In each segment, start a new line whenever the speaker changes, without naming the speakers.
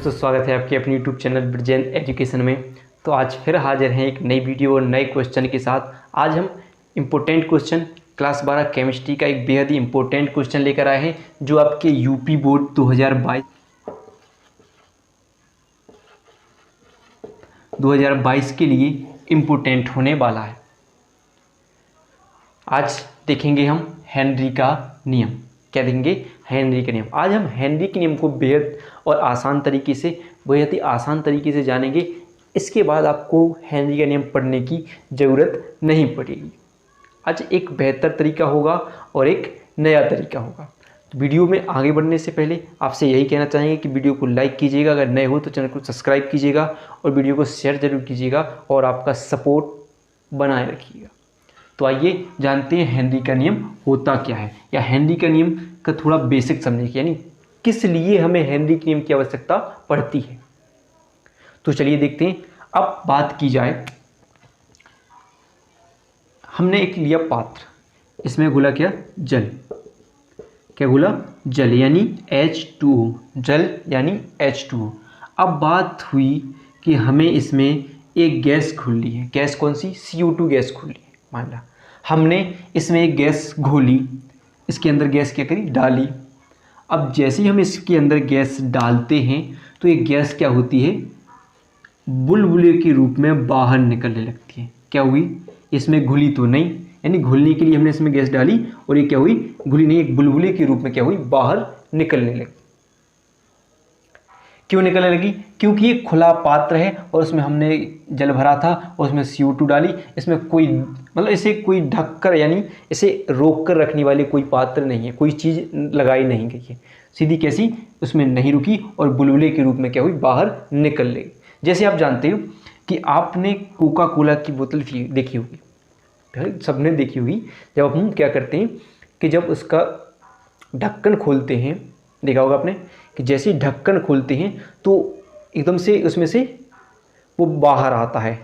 दोस्तों, स्वागत है आपके अपने यूट्यूब चैनल ब्रिजेन एजुकेशन में। तो आज फिर हाजिर हैं एक नई वीडियो और नए क्वेश्चन के साथ। आज हम इम्पोर्टेंट क्वेश्चन क्लास 12 केमिस्ट्री का एक बेहद ही इम्पोर्टेंट क्वेश्चन लेकर आए हैं जो आपके यूपी बोर्ड 2022 के लिए इम्पोर्टेंट होने वाला है। आज देखेंगे हम हेनरी का नियम। क्या देखेंगे? हेनरी का नियम। आज हम हेनरी के नियम को बेहद ही आसान तरीके से जानेंगे। इसके बाद आपको हेनरी का नियम पढ़ने की ज़रूरत नहीं पड़ेगी। आज एक बेहतर तरीका होगा और एक नया तरीका होगा। तो वीडियो में आगे बढ़ने से पहले आपसे यही कहना चाहेंगे कि वीडियो को लाइक कीजिएगा, अगर नए हो तो चैनल को सब्सक्राइब कीजिएगा और वीडियो को शेयर ज़रूर कीजिएगा और आपका सपोर्ट बनाए रखिएगा। तो आइए जानते हैं हेनरी का नियम होता क्या है, या हेनरी का नियम का थोड़ा बेसिक समझने की, यानी किस लिए हमें हेनरी के नियम की आवश्यकता पड़ती है। तो चलिए देखते हैं। अब बात की जाए, हमने एक लिया पात्र, इसमें घुला क्या? जल। क्या घुला? जल, यानी H2O। जल यानी H2O। अब बात हुई कि हमें इसमें एक गैस घोलनी है। गैस कौन सी? CO2 गैस घोलनी है। मान ला हमने इसमें एक गैस घोली, इसके अंदर गैस क्या करी? डाली। अब जैसे ही हम इसके अंदर गैस डालते हैं तो ये गैस क्या होती है? बुलबुले के रूप में बाहर निकलने लगती है। क्या हुई? इसमें घुली तो नहीं, यानी घुलने के लिए हमने इसमें गैस डाली और ये क्या हुई? घुली नहीं, एक बुलबुले के रूप में क्या हुई? बाहर निकलने लगी। क्यों निकलने लगी? क्योंकि ये खुला पात्र है और उसमें हमने जल भरा था और उसमें CO2 डाली। इसमें कोई इसे कोई ढककर यानी इसे रोक कर रखने वाली कोई पात्र नहीं है, कोई चीज़ लगाई नहीं गई है। सीधी कैसी? उसमें नहीं रुकी और बुलबुले के रूप में क्या हुई? बाहर निकल लगी। जैसे आप जानते हो कि आपने कोका कोला की बोतल देखी होगी, सबने देखी होगी। जब हम क्या करते हैं कि जब उसका ढक्कन खोलते हैं, देखा होगा आपने कि जैसे ही ढक्कन खोलते हैं तो एकदम से उसमें से वो बाहर आता है।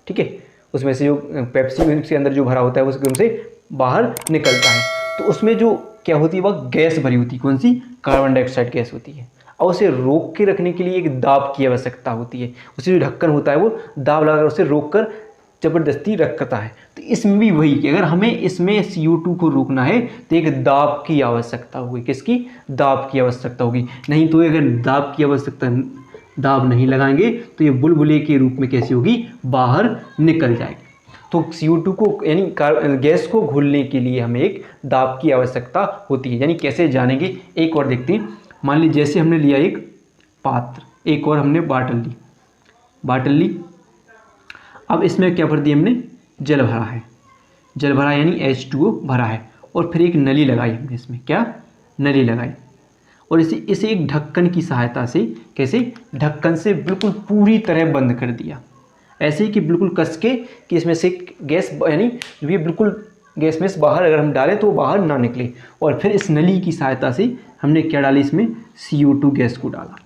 ठीक है, उसमें से जो पेप्सी के अंदर जो भरा होता है वो एकदम से बाहर निकलता है। तो उसमें जो क्या होती है? वह गैस भरी होती है। कौन सी? कार्बन डाइऑक्साइड गैस होती है। और उसे रोक के रखने के लिए एक दाब की आवश्यकता होती है। उसे जो ढक्कन होता है वो दाब लगाकर उसे रोक कर ज़बरदस्ती रखता है। तो इसमें भी वही कि अगर हमें इसमें CO2 को रोकना है तो एक दाब की आवश्यकता होगी। किसकी? दाब की आवश्यकता होगी। नहीं तो अगर दाब नहीं लगाएंगे तो ये बुलबुले के रूप में कैसी होगी? बाहर निकल जाएगी। तो CO2 को यानी गैस को घोलने के लिए हमें एक दाब की आवश्यकता होती है। यानी कैसे जानेंगे? एक और देखते हैं। मान लीजिए जैसे हमने लिया एक पात्र, एक और हमने बाटल ली। अब इसमें क्या भर दिया हमने? जल भरा है। जल भरा यानी H2O भरा है। और फिर एक नली लगाई हमने इसमें। क्या? नली लगाई। और इसे एक ढक्कन की सहायता से, कैसे? ढक्कन से बिल्कुल पूरी तरह बंद कर दिया। ऐसे ही कि बिल्कुल कस के कि इसमें से गैस यानी जो ये बिल्कुल गैस में से बाहर अगर हम डालें तो बाहर ना निकले। और फिर इस नली की सहायता से हमने क्या डाली? इसमें CO2 गैस को डाला।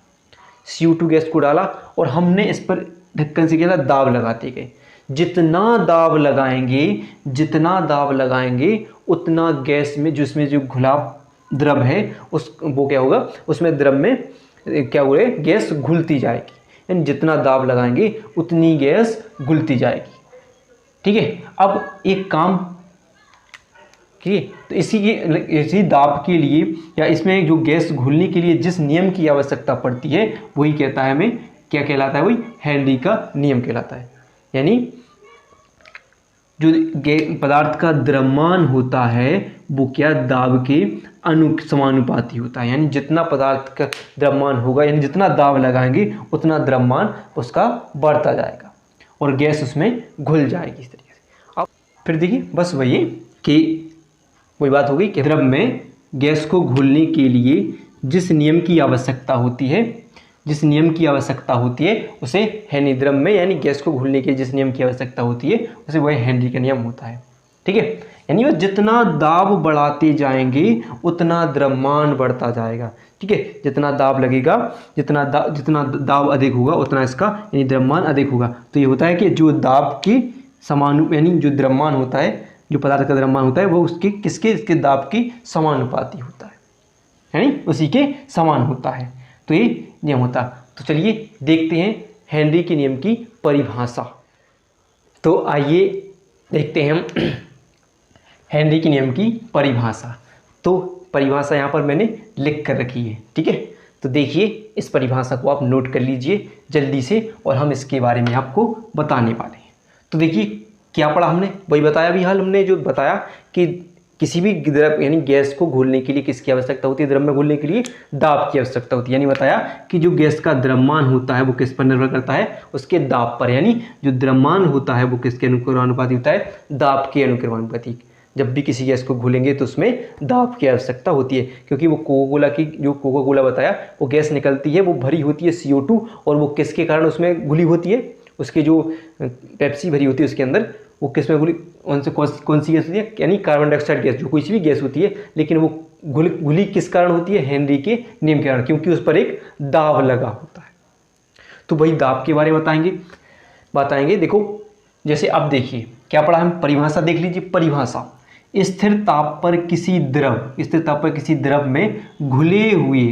CO2 गैस को डाला और हमने इस पर ढक्कन से क्या? दाब लगाते गए। जितना दाब लगाएंगे उतना गैस में जिसमें जो घुला द्रव है वो क्या होगा? उसमें द्रव में क्या हुआ? गैस घुलती जाएगी। यानी जितना दाब लगाएंगे उतनी गैस घुलती जाएगी। ठीक है। अब एक काम, ठीक है, तो इसी दाब के लिए या इसमें जो गैस घुलने के लिए जिस नियम की आवश्यकता पड़ती है वही कहता है हमें, क्या कहलाता है? वही हेनरी का नियम कहलाता है। यानी जो पदार्थ का द्रव्यमान होता है वो क्या? दाब के समानुपाती होता है। यानी जितना पदार्थ का द्रव्यमान होगा, यानी जितना दाब लगाएंगे उतना द्रव्यमान उसका बढ़ता जाएगा और गैस उसमें घुल जाएगी इस तरीके से। अब फिर देखिए, बस वही बात हो गई कि द्रव में गैस को घुलने के लिए जिस नियम की आवश्यकता होती है उसे हेनरी, द्रव में यानी गैस को घुलने के जिस नियम की आवश्यकता होती है उसे वह हेनरी का नियम होता है। ठीक है, यानी वह जितना दाब बढ़ाते जाएंगे उतना द्रव्यमान बढ़ता जाएगा। ठीक है, जितना दाब लगेगा, जितना दाब अधिक होगा उतना इसका यानी द्रव्यमान अधिक होगा। तो ये होता है कि जो दाब की यानी जो द्रव्यमान होता है, जो पदार्थ का द्रव्यमान होता है वो इसके दाब की समानुपाती होता है, यानी उसी के समान होता है। तो ये नियम होता। तो चलिए देखते हैं हेनरी के नियम की परिभाषा। तो आइए देखते हैं हम हेनरी के नियम की परिभाषा। तो परिभाषा यहाँ पर मैंने लिख कर रखी है, ठीक है। तो देखिए इस परिभाषा को आप नोट कर लीजिए जल्दी से, और हम इसके बारे में आपको बताने वाले हैं। तो देखिए क्या पढ़ा हमने, वही बताया भी हाल हमने जो बताया कि किसी भी द्रव यानी गैस को घोलने के लिए किसकी आवश्यकता होती है, द्रव में घोलने के लिए दाब की आवश्यकता होती है। यानी बताया कि जो गैस का द्रव्यमान होता है वो किस पर निर्भर करता है, उसके दाब पर। यानी जो द्रव्यमान होता है वो किसके अनुक्रमानुपाती होता है, दाब के अनुक्रमानुपाती। जब भी किसी गैस को घोलेंगे तो उसमें दाब की आवश्यकता होती है, क्योंकि वो कोका की जो कोका कोला बताया वो गैस निकलती है, वो भरी होती है CO2, और वो किसके कारण उसमें घुली होती है, उसके जो पेप्सी भरी होती है उसके अंदर वो किस में घुली, उनसे कौन सी गैस होती है, यानी कार्बन डाइऑक्साइड गैस, जो कोई सी भी गैस होती है, लेकिन वो घुली किस कारण होती है, हेनरी के नियम के कारण, क्योंकि उस पर एक दाब लगा होता है। तो वही दाब के बारे में बताएंगे। देखो जैसे अब देखिए क्या पढ़ा हम, परिभाषा देख लीजिए। परिभाषा, स्थिर ताप पर किसी द्रव में घुले हुए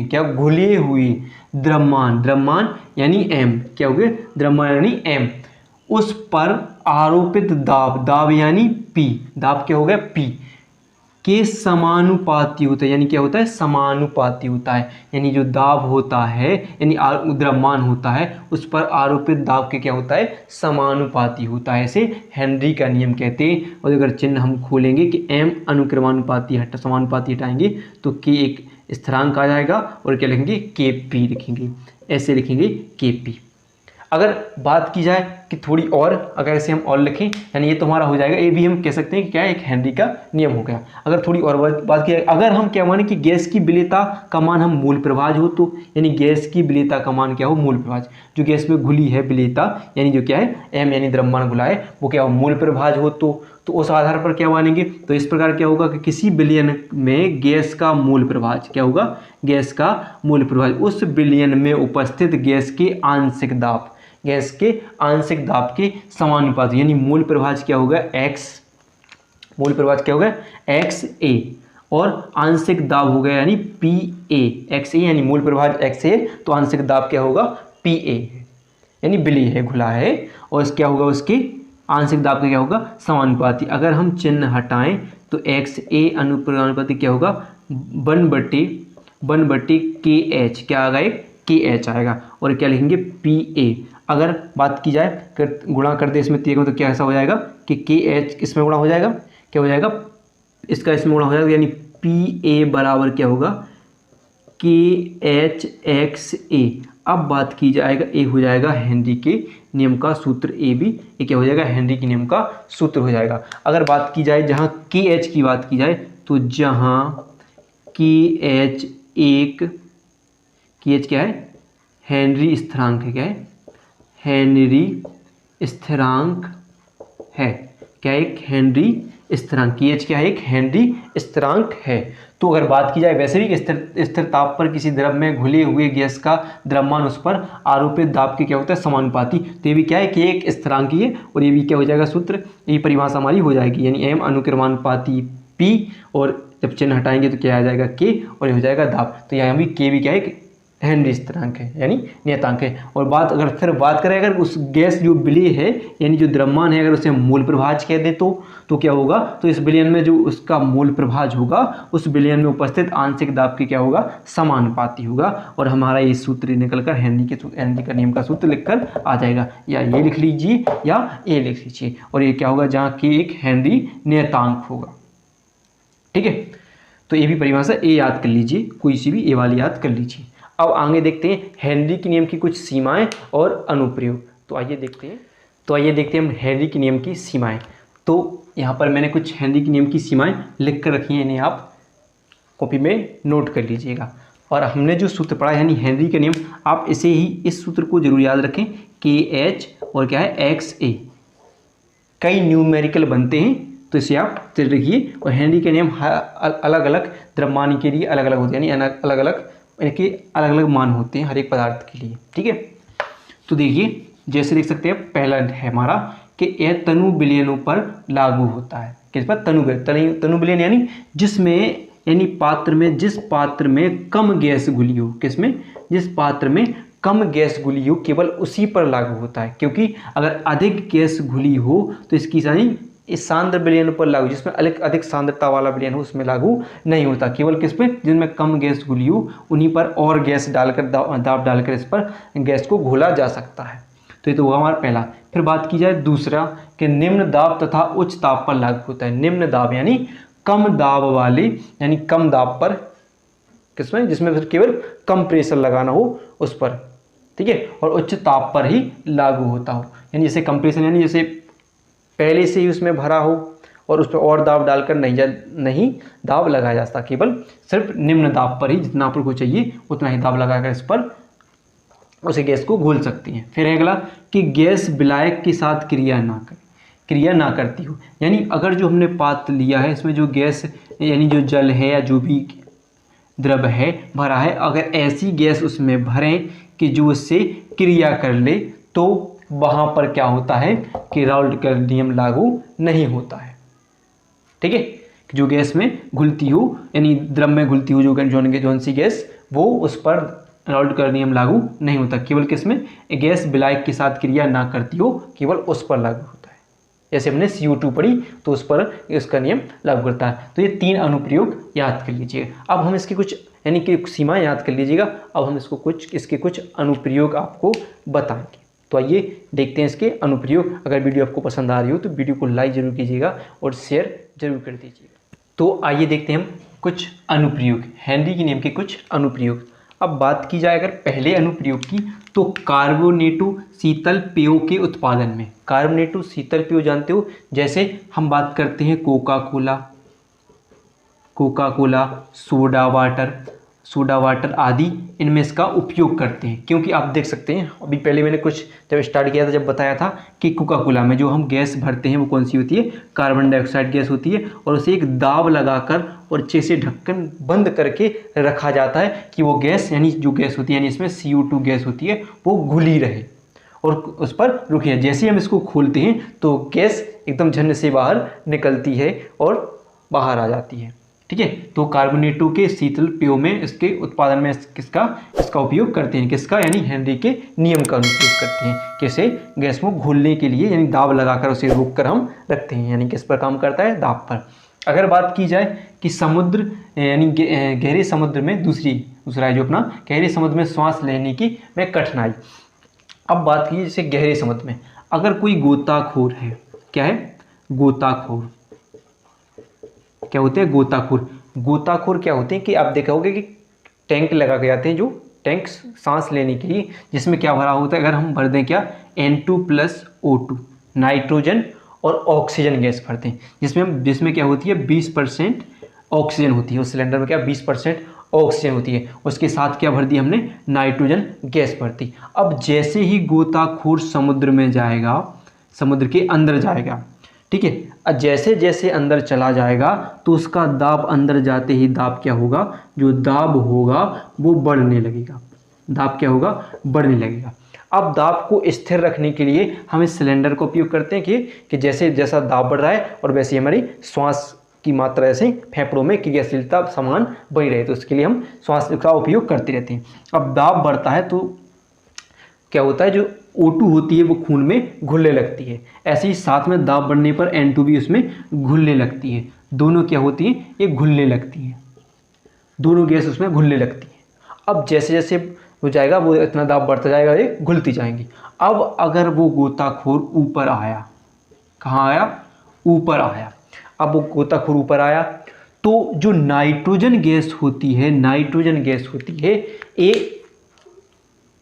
द्रव्यमान यानी m, क्या हो गया, द्रव्यमान यानी m, उस पर आरोपित दाब यानी P, दाब क्या हो गया P के समानुपाती होता है। यानी क्या होता है, समानुपाती होता है। यानी जो दाब होता है यानी द्रव्यमान होता है उस पर आरोपित दाब के क्या होता है, समानुपाती होता है। इसे हेनरी का नियम कहते हैं। और अगर चिन्ह हम खोलेंगे कि m अनुक्रमानुपाती समानुपाती हटाएंगे तो k एक स्थिरांक आ जाएगा, और क्या लिखेंगे, Kp लिखेंगे, ऐसे लिखेंगे Kp। अगर बात की जाए कि थोड़ी और, अगर इसे हम और लिखें, यानी ये तो हमारा हो जाएगा, ये भी हम कह सकते हैं कि क्या है, एक हेनरी का नियम हो गया। अगर थोड़ी और बात की जाए, अगर हम क्या माने कि गैस की विलेयता का मान हम मूल प्रभाज हो, तो यानी गैस की विलेयता का मान क्या हो, मूल प्रभाज, जो गैस में घुली है विलेयता, यानी जो क्या है m यानी द्रव्यमान घुला है वो क्या हो, मूल प्रभाज हो, तो उस आधार पर क्या मानेंगे, तो इस प्रकार क्या होगा कि किसी विलयन में गैस का मूल प्रभाज क्या होगा, गैस का मूल प्रभाज उस विलयन में उपस्थित गैस के आंशिक दाब के समानुपाती, यानी मूल प्रभाज क्या होगा x, मूल प्रभाज क्या होगा XA, और आंशिक दाब हो गया यानी PA, XA यानी मूल प्रभाज XA, तो आंशिक दाब क्या होगा PA, यानी विलय है, घुला है, और क्या होगा उसके आंशिक दाब का क्या होगा, समानुपाती। अगर हम चिन्ह हटाएं तो XA अनुपाती क्या होगा, 1/KH, क्या आएगा, एक KH आएगा, और क्या लिखेंगे PA। अगर बात की जाए गुणा कर दे इसमें तीन तो क्या ऐसा हो जाएगा कि KH इसमें गुणा हो जाएगा, क्या हो जाएगा, इसका इसमें गुणा हो जाएगा, यानी PA बराबर क्या होगा, KHXA। अब बात की जाएगा, ए हो जाएगा हेनरी के नियम का सूत्र, ए भी ये क्या हो जाएगा, हेनरी के नियम का सूत्र हो जाएगा। अगर बात की जाए जहाँ KH की बात की जाए, तो जहाँ KH क्या है, हेनरी स्थिरांक है, क्या है, हेनरी स्थिरांक है, क्या एक हेनरी स्थिरांक, KH क्या है, एक हेनरी स्थिरांक है। तो अगर बात की जाए वैसे भी स्थिर ताप पर किसी द्रव में घुले हुए गैस का द्रव्यमान उस पर आरोपित दाब के क्या होता है, समानुपाती, तो ये भी क्या है कि एक स्थिरांक ही है, और ये भी क्या हो जाएगा सूत्र, ये परिभाषा हमारी हो जाएगी, यानी m अनुक्रमानुपाती P, और जब चिन्ह हटाएंगे तो क्या आ जाएगा K, और ये हो जाएगा दाब। तो यहाँ भी K भी क्या है, हेनरी स्थिरांक है, यानी नियतांक है। और अगर फिर बात करें अगर उस गैस जो विलय है यानी जो द्रव्यमान है, अगर उसे मूल प्रभाज कह दे तो क्या होगा, तो इस विलयन में जो उसका मूल प्रभाज होगा उस विलयन में उपस्थित आंशिक दाब के क्या होगा, समानुपाती होगा। और हमारा ये सूत्र निकलकर हेनरी का नियम का सूत्र लिखकर आ जाएगा, या ये लिख लीजिए या ये लिख लीजिए, और ये क्या होगा, जहाँ के एक हेनरी नियतांक होगा, ठीक है। तो ये भी परिभाषा ए याद कर लीजिए, कोई सी भी ए वाली याद कर लीजिए। अब आगे देखते हैं हेनरी के नियम की कुछ सीमाएं और अनुप्रयोग। तो आइए देखते हैं हम हेनरी के नियम की सीमाएं। तो यहाँ पर मैंने कुछ हेनरी के नियम की सीमाएं लिख कर रखी हैं, इन्हें आप कॉपी में नोट कर लीजिएगा। और हमने जो सूत्र पढ़ा यानी हेनरी का नियम, आप इस सूत्र को जरूर याद रखें, KH और क्या है XA, कई न्यूमेरिकल बनते हैं, तो इसे आप रखिए। और हेनरी के नियम अलग अलग द्रव्यमान के लिए अलग अलग होते हैं, यानी अलग अलग मान होते हैं हर एक पदार्थ के लिए, ठीक है। तो देखिए जैसे देख सकते हैं, पहला है हमारा कि यह तनु विलयनों पर लागू होता है। किस पर, तनु विलयन, यानी जिस पात्र में कम गैस घुली हो, किसमें, जिस पात्र में कम गैस घुली हो केवल उसी पर लागू होता है, क्योंकि अगर अधिक गैस घुली हो तो इसकी यानी इस सांद्र विलयन पर लागू, जिसमें अधिक सांद्रता वाला विलयन हो उसमें लागू नहीं होता, केवल किस पे, जिनमें कम गैस घुली हो उन्हीं पर और गैस डालकर दाब डालकर इस पर गैस को घोला जा सकता है। तो ये तो हुआ हमारा पहला। फिर बात की जाए दूसरा कि निम्न दाब तथा उच्च ताप पर लागू होता है। निम्न दाब यानी कम दाब वाले, यानी कम दाब पर किसमें, जिसमें फिर केवल कम प्रेशर लगाना हो उस पर, ठीक है, और उच्च ताप पर ही लागू होता हो। यानी जैसे कंप्रेशन यानी जैसे पहले से ही उसमें भरा हो और उस पर और दाब डालकर नहीं दाब लगाया जा सकता, केवल सिर्फ निम्न दाब पर ही जितना आप लोग को चाहिए उतना ही दाब लगाकर इस पर उसे गैस को घोल सकती हैं। फिर अगला कि गैस विलायक के साथ क्रिया ना करती हो, यानी अगर जो हमने पात्र लिया है इसमें जो गैस यानी जो जल है या जो भी द्रव है भरा है, अगर ऐसी गैस उसमें भरें कि जो उससे क्रिया कर ले तो वहाँ पर क्या होता है कि राउल्ट का नियम लागू नहीं होता है, ठीक है। जो गैस में घुलती हो यानी द्रव में घुलती हो जो जौन सी गैस, वो उस पर राउल्ट का नियम लागू नहीं होता, केवल किसमें, गैस विलायक के साथ क्रिया ना करती हो केवल उस पर लागू होता है। जैसे हमने CO2 पढ़ी तो उस पर इसका नियम लागू करता है। तो ये 3 अनुप्रयोग याद कर लीजिएगा। अब हम इसके कुछ यानी कि सीमा याद कर लीजिएगा। अब हम इसके कुछ अनुप्रयोग आपको बताएंगे। तो आइए देखते हैं इसके अनुप्रयोग। अगर वीडियो आपको पसंद आ रही हो तो वीडियो को लाइक जरूर कीजिएगा और शेयर जरूर कर दीजिएगा। तो आइए देखते हैं हम कुछ अनुप्रयोग, हेनरी के नियम के कुछ अनुप्रयोग। अब बात की जाए अगर पहले अनुप्रयोग की, तो कार्बोनेटो शीतल पेयों के उत्पादन में। कार्बोनेटो शीतल पेय जानते हो, जैसे हम बात करते हैं कोका कोला, सोडा वाटर आदि, इनमें इसका उपयोग करते हैं। क्योंकि आप देख सकते हैं अभी पहले मैंने कुछ जब स्टार्ट किया था जब बताया था कि कोका कोला में जो हम गैस भरते हैं वो कौन सी होती है, कार्बन डाइऑक्साइड गैस होती है, और उसे एक दाब लगाकर और अच्छे से ढक्कन बंद करके रखा जाता है कि वो गैस यानी जो गैस होती है यानी इसमें CO2 गैस होती है वो घुली रहे और उस पर रुकी है। जैसे ही हम इसको खोलते हैं तो गैस एकदम झन्न से बाहर निकलती है और बाहर आ जाती है, ठीक है। तो कार्बोनेटो के शीतल पेयों में इसके उत्पादन में इसका उपयोग करते हैं, किसका, यानी हेनरी के नियम का उपयोग करते हैं। कैसे, गैस को घोलने के लिए, यानी दाब लगाकर उसे रोक कर हम रखते हैं, यानी किस पर काम करता है, दाब पर। अगर बात की जाए कि समुद्र यानी गहरे समुद्र में दूसरा है जो अपना गहरे समुद्र में श्वास लेने की में कठिनाई। अब बात की जैसे गहरे समुद्र में अगर कोई गोताखोर है, क्या है, गोताखोर क्या होते हैं, गोताखोर क्या होते हैं कि आप देखा होगा कि टैंक लगा के जाते हैं, जो टैंक सांस लेने के लिए, जिसमें क्या भरा होता है, अगर हम भर दें क्या, N2+O2 नाइट्रोजन और ऑक्सीजन गैस भरते हैं, जिसमें क्या होती है 20% ऑक्सीजन होती है। उस सिलेंडर में क्या 20% ऑक्सीजन होती है, उसके साथ क्या भर दी हमने, नाइट्रोजन गैस भरती। अब जैसे ही गोताखोर समुद्र में जाएगा, समुद्र के अंदर जाएगा, ठीक है, जैसे जैसे अंदर चला जाएगा तो उसका दाब, अंदर जाते ही दाब क्या होगा, जो दाब होगा वो बढ़ने लगेगा, दाब क्या होगा, बढ़ने लगेगा। अब दाब को स्थिर रखने के लिए हम इस सिलेंडर का उपयोग करते हैं कि जैसे जैसा दाब बढ़ रहा है और वैसे हमारी श्वास की मात्रा ऐसे फेफड़ों में क्रियाशीलता समान बनी रहे, तो उसके लिए हम श्वास का उपयोग करते रहते हैं। अब दाब बढ़ता है तो क्या होता है, जो O2 होती है वो खून में घुलने लगती है, ऐसे ही साथ में दाब बढ़ने पर N2 भी उसमें घुलने लगती है। दोनों क्या होती हैं, ये घुलने लगती हैं, दोनों गैस उसमें घुलने लगती है। अब जैसे जैसे हो जाएगा वो इतना दाब बढ़ता जाएगा, ये घुलती जाएंगी। अब अगर वो गोताखोर ऊपर आया, कहाँ आया, ऊपर आया, अब वो गोताखोर ऊपर आया तो जो नाइट्रोजन गैस होती है ये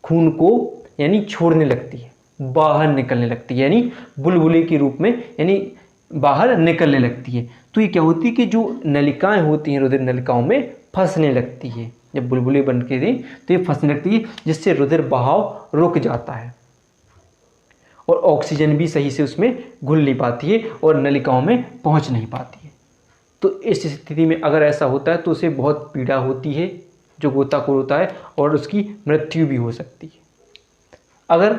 खून को यानी छोड़ने लगती है, बाहर निकलने लगती है, यानी बुलबुले के रूप में यानी बाहर निकलने लगती है। तो ये क्या होती है कि जो नलिकाएं होती हैं रुधिर नलिकाओं में फंसने लगती है, जब बुलबुले बन के दी तो ये फंसने लगती है, जिससे रुधिर बहाव रुक जाता है और ऑक्सीजन भी सही से उसमें घुल नहीं पाती है और नलिकाओं में पहुंच नहीं पाती है। तो इस स्थिति में अगर ऐसा होता है तो उसे बहुत पीड़ा होती है जो गोताखोर होता है और उसकी मृत्यु भी हो सकती है। अगर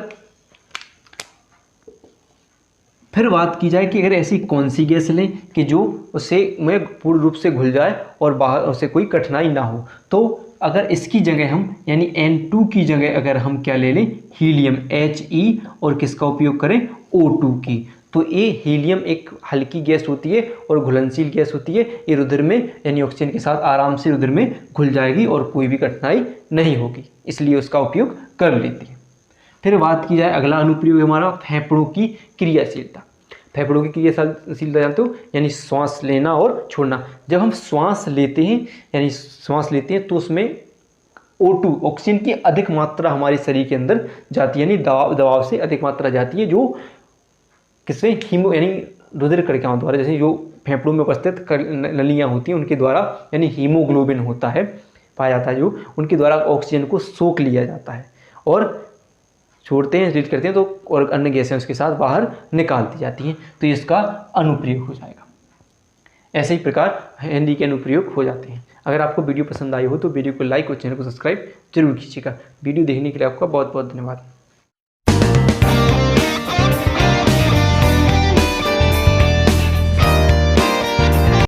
फिर बात की जाए कि अगर ऐसी कौन सी गैस लें कि जो उसे में पूर्ण रूप से घुल जाए और बाहर उसे कोई कठिनाई ना हो, तो अगर इसकी जगह हम यानी N2 की जगह अगर हम क्या ले लें, हीलियम He, और किसका उपयोग करें, O2 की, तो ये हीलियम एक हल्की गैस होती है और घुलनशील गैस होती है। ये रुधिर में यानी ऑक्सीजन के साथ आराम से रुधिर में घुल जाएगी और कोई भी कठिनाई नहीं होगी, इसलिए उसका उपयोग कर लेती है। फिर बात की जाए, अगला अनुप्रयोग हमारा फेफड़ों की क्रियाशीलता। फेफड़ों की क्रियाशीलता जानते हो, यानी श्वास लेना और छोड़ना। जब हम श्वास लेते हैं यानी श्वास लेते हैं तो उसमें O2 ऑक्सीजन की अधिक मात्रा हमारे शरीर के अंदर जाती है, यानी दबाव से अधिक मात्रा जाती है, जो किससे, हीमो यानी रुधिर कणिकाओं द्वारा, जैसे जो फेफड़ों में उपस्थित नलियाँ होती हैं उनके द्वारा, यानी हीमोग्लोबिन होता है पाया जाता है, जो उनके द्वारा ऑक्सीजन को सोख लिया जाता है और छोड़ते हैं, रिलीज करते हैं, तो और अन्य गैसें उसके साथ बाहर निकाल दी जाती हैं, तो इसका अनुप्रयोग हो जाएगा। ऐसे ही प्रकार हेनरी के अनुप्रयोग हो जाते हैं। अगर आपको वीडियो पसंद आई हो तो वीडियो को लाइक और चैनल को सब्सक्राइब जरूर कीजिएगा। वीडियो देखने के लिए आपका बहुत बहुत धन्यवाद।